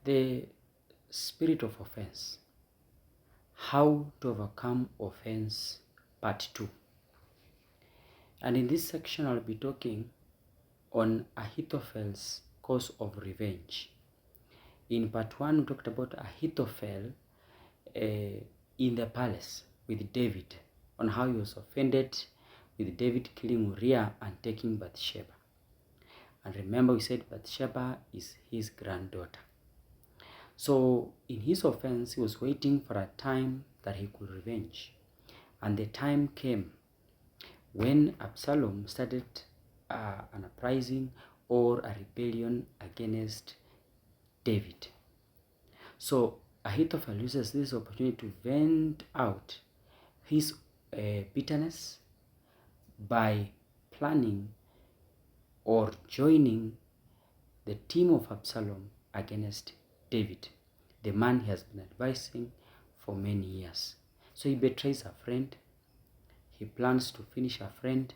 The spirit of offense. How to overcome offense, part 2. And in this section, I'll be talking on Ahithophel's cause of revenge. In part 1, we talked about Ahithophel in the palace with David, on how he was offended with David killing Uriah and taking Bathsheba. And remember, we said Bathsheba is his granddaughter. So in his offense, he was waiting for a time that he could revenge. And the time came when Absalom started an uprising or a rebellion against David. So Ahithophel uses this opportunity to vent out his bitterness by planning or joining the team of Absalom against David, the man he has been advising for many years. So he betrays a friend. He plans to finish a friend,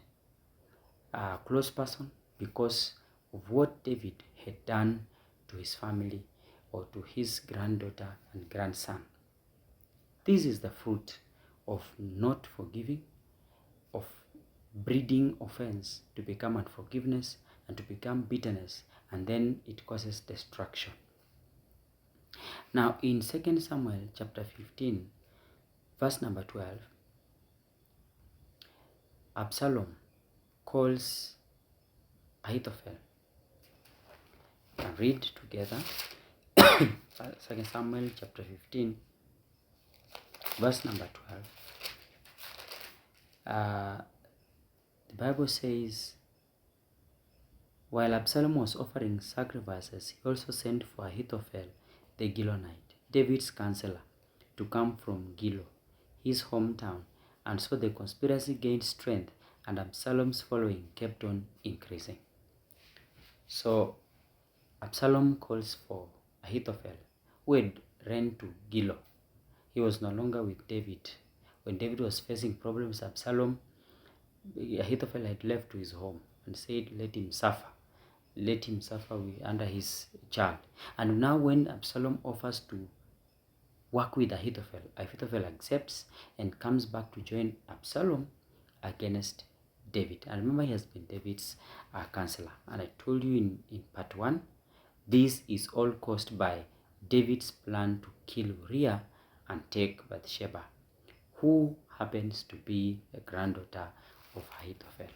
a close person, because of what David had done to his family or to his granddaughter and grandson. This is the fruit of not forgiving, of breeding offense to become unforgiveness and to become bitterness, and then it causes destruction. Now in 2 Samuel chapter 15, verse number 12, Absalom calls Ahithophel. We can read together 2 Samuel chapter 15, verse number 12. The Bible says, while Absalom was offering sacrifices, he also sent for Ahithophel the Gilonite, David's counselor, to come from Gilo, his hometown, and so the conspiracy gained strength and Absalom's following kept on increasing. So Absalom calls for Ahithophel, who had ran to Gilo. He was no longer with David. When David was facing problems, Ahithophel had left to his home and said, let him suffer. Let him suffer under his child. And now when Absalom offers to work with Ahithophel, Ahithophel accepts and comes back to join Absalom against David. And remember, he has been David's counselor. And I told you in part 1, this is all caused by David's plan to kill Uriah and take Bathsheba, who happens to be a granddaughter of Ahithophel.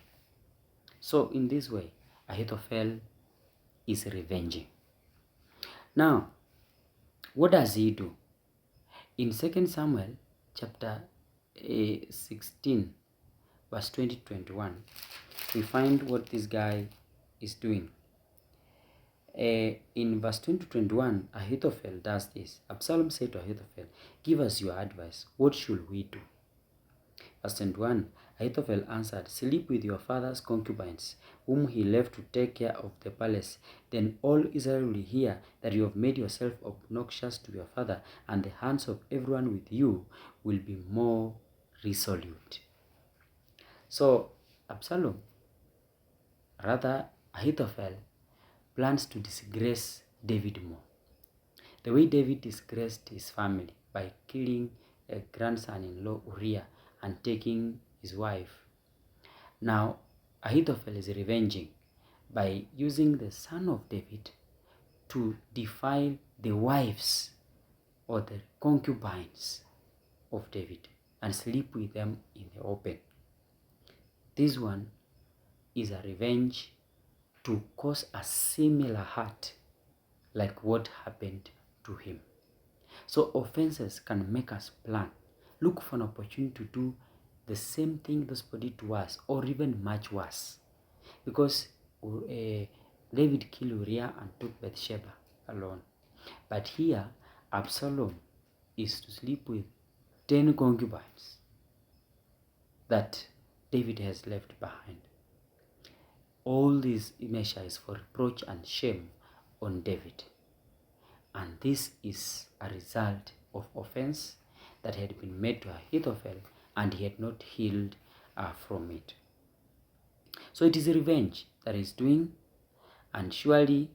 So in this way, Ahithophel is revenging. Now, what does he do? In 2 Samuel chapter 16, verse 20-21, we find what this guy is doing. In verse 20-21, Ahithophel does this. Absalom said to Ahithophel, give us your advice. What should we do? Verse 21, Ahithophel answered, sleep with your father's concubines, whom he left to take care of the palace. Then all Israel will hear that you have made yourself obnoxious to your father, and the hands of everyone with you will be more resolute. So Ahithophel plans to disgrace David more. The way David disgraced his family by killing a grandson-in-law Uriah and taking his wife. Now Ahithophel is revenging by using the son of David to defile the wives or the concubines of David and sleep with them in the open. This one is a revenge to cause a similar hurt like what happened to him. So offenses can make us plan, look for an opportunity to do the same thing those people did to us, or even much worse. Because David killed Uriah and took Bathsheba alone. But here, Absalom is to sleep with 10 concubines that David has left behind. All these measures for reproach and shame on David. And this is a result of offense that had been made to Ahithophel, and he had not healed from it. So it is revenge that he's doing, and surely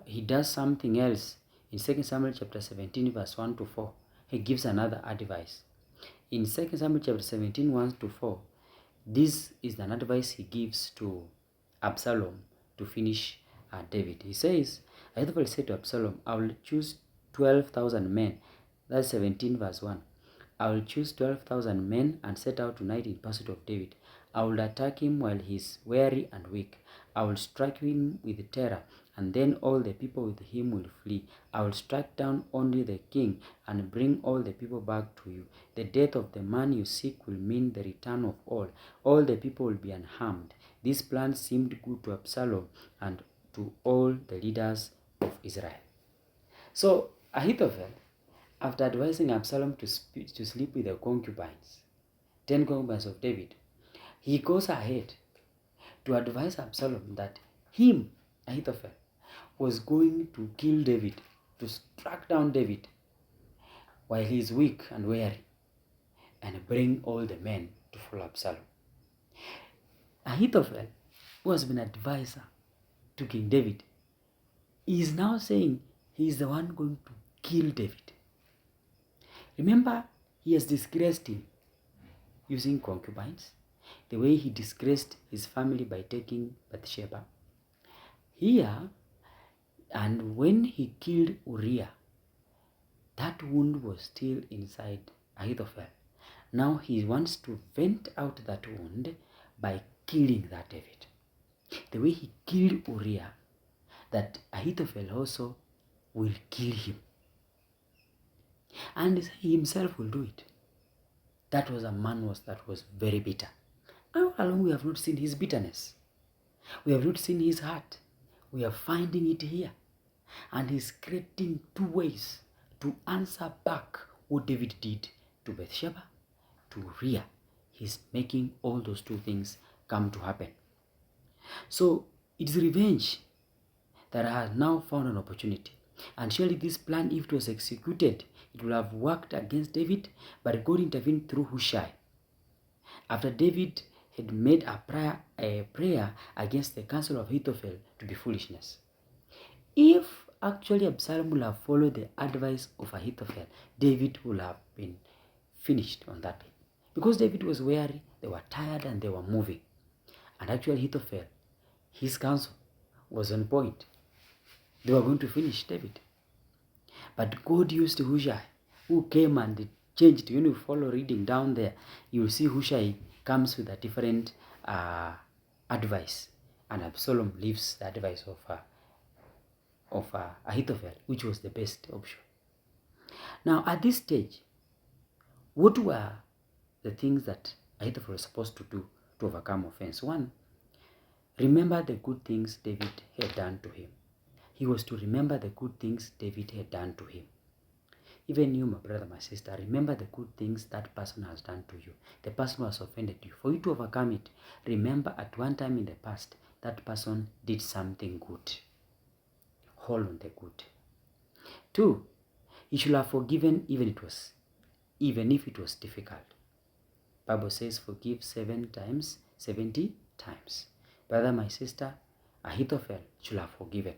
he does something else In 2 Samuel chapter 17 verse 1 to 4, he gives another advice. In 2 Samuel chapter 17 1 to 4, this is an advice he gives to Absalom to finish David. He says, Ahithophel said to Absalom, I will choose 12,000 men. That's 17 verse 1. I will choose 12,000 men and set out tonight in pursuit of David. I will attack him while he is weary and weak. I will strike him with terror, and then all the people with him will flee. I will strike down only the king and bring all the people back to you. The death of the man you seek will mean the return of all. All the people will be unharmed. This plan seemed good to Absalom and to all the leaders of Israel. So Ahithophel, after advising Absalom to sleep with the concubines, 10 concubines of David, he goes ahead to advise Absalom that him, Ahithophel, was going to kill David, to strike down David while he is weak and weary, and bring all the men to follow Absalom. Ahithophel, who has been advisor to King David, is now saying he is the one going to kill David. Remember, he has disgraced him using concubines, the way he disgraced his family by taking Bathsheba. Here, and when he killed Uriah, that wound was still inside Ahithophel. Now he wants to vent out that wound by killing that David. The way he killed Uriah, that Ahithophel also will kill him. And he himself will do it. That was a man that was very bitter. All along we have not seen his bitterness. We have not seen his heart. We are finding it here. And he's creating two ways to answer back what David did to Bathsheba, to Uriah. He's making all those two things come to happen. So it's revenge that has now found an opportunity. And surely this plan, if it was executed, it would have worked against David, but God intervened through Hushai. After David had made a prayer against the counsel of Ahithophel to be foolishness. If actually Absalom would have followed the advice of Ahithophel, David would have been finished on that day. Because David was weary, they were tired, and they were moving. And actually Ahithophel, his counsel was on point. They were going to finish David. But God used Hushai, who came and changed. When you follow reading down there, you will see Hushai comes with a different advice. And Absalom leaves the advice of Ahithophel, which was the best option. Now, at this stage, what were the things that Ahithophel was supposed to do to overcome offense? One, remember the good things David had done to him. He was to remember the good things David had done to him. Even you, my brother, my sister, remember the good things that person has done to you. The person who has offended you. For you to overcome it, remember at one time in the past, that person did something good. Hold on the good. Two, you should have forgiven even if it was difficult. Bible says forgive 7 times, 70 times. Brother, my sister, Ahithophel should have forgiven,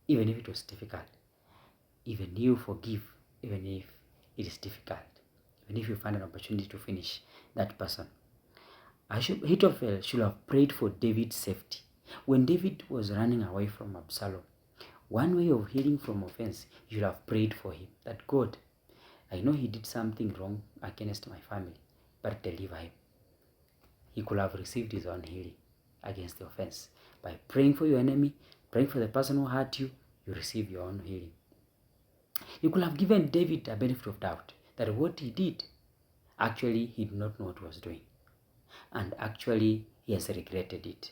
even if it was difficult. Even you forgive, even if it is difficult. Even if you find an opportunity to finish that person. Ahithophel should have prayed for David's safety. When David was running away from Absalom, one way of healing from offense, you should have prayed for him. That God, I know he did something wrong against my family, but deliver him. He could have received his own healing against the offense. By praying for your enemy, praying for the person who hurt you, you receive your own healing. You could have given David a benefit of doubt that what he did, actually he did not know what he was doing. And actually he has regretted it.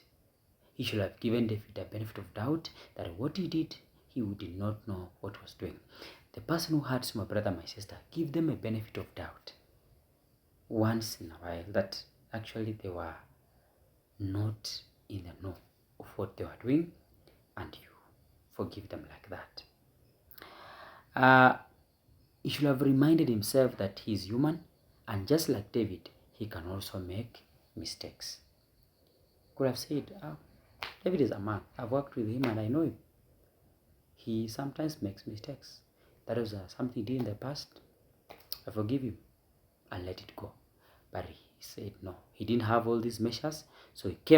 He should have given David a benefit of doubt that what he did, he did not know what he was doing. The person who hurts my brother, my sister, give them a benefit of doubt once in a while that actually they were not in the know of what they were doing, and you forgive them like that. He should have reminded himself that he is human, and just like David, he can also make mistakes. Could have said, David is a man. I've worked with him and I know him. he sometimes makes mistakes. That was something he did in the past. I forgive him and let it go. But he said no. He didn't have all these measures, so he came